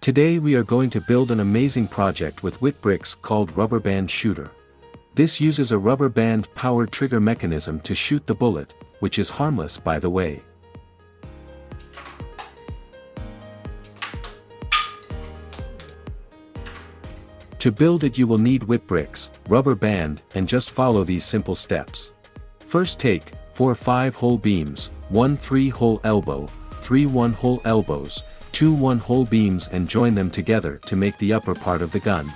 Today we are going to build an amazing project with Witbricks called Rubberband Shooter. This uses a rubber band powered trigger mechanism to shoot the bullet, which is harmless by the way. To build it you will need Witbricks, rubber band, and just follow these simple steps. First take 4 5-hole beams, 1 3-hole elbow, 3 1-hole elbows, 2 1-hole beams and join them together to make the upper part of the gun.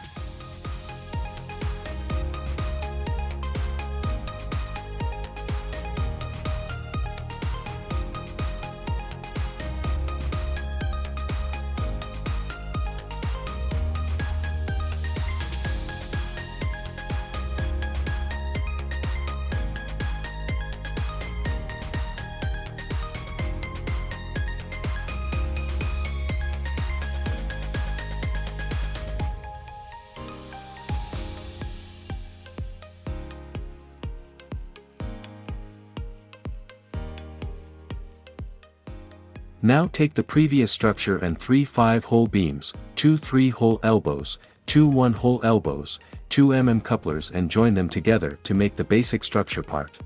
Now take the previous structure and 3 5-hole beams, 2 3-hole elbows, 2 1-hole elbows, 2 couplers and join them together to make the basic structure part.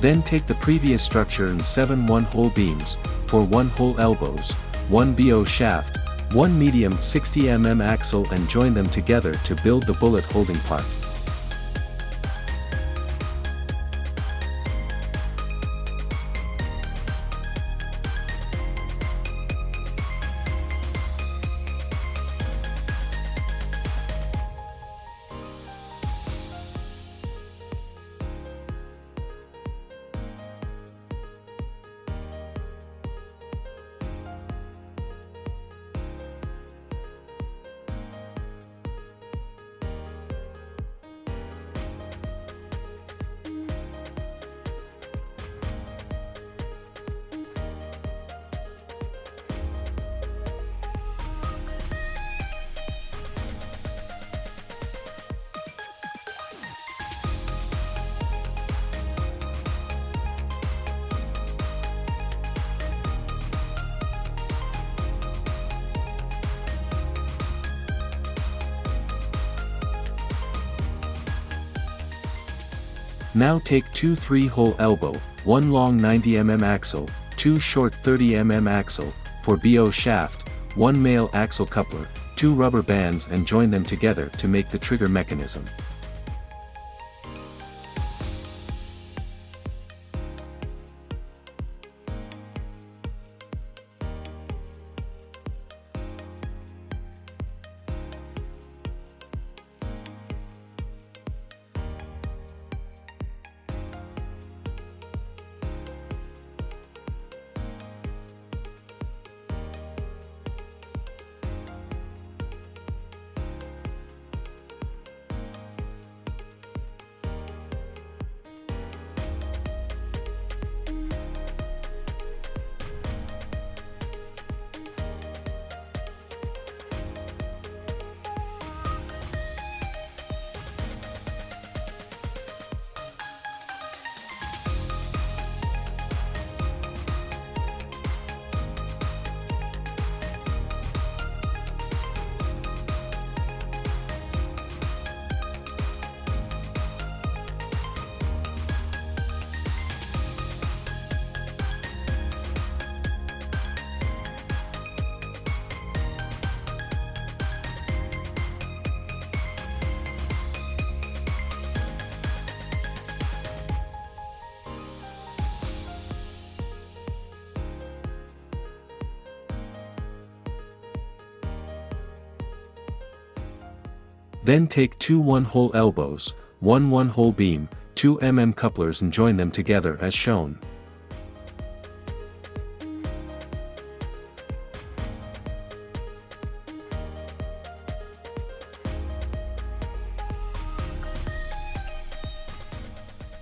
Then take the previous structure and 7 1-hole beams, 4 1-hole elbows, 1 BO shaft, 1 medium 60 axle and join them together to build the bullet holding part. Now take 2 3-hole elbow, 1 long 90 axle, 2 short 30 axle, 4 BO shaft, 1 male axle coupler, 2 rubber bands and join them together to make the trigger mechanism. Then take 2 1-hole elbows, 1 1-hole beam, 2 couplers and join them together as shown.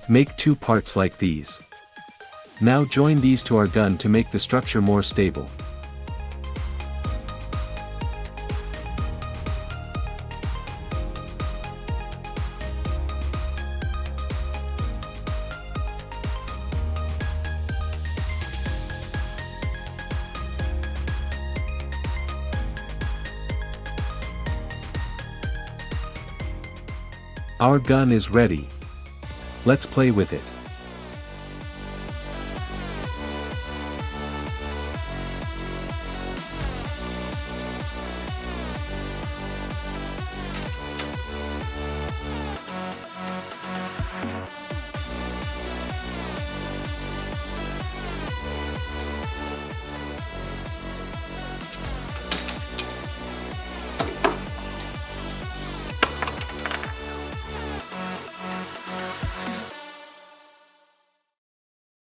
Make 2 parts like these. Now join these to our gun to make the structure more stable. Our gun is ready. Let's play with it.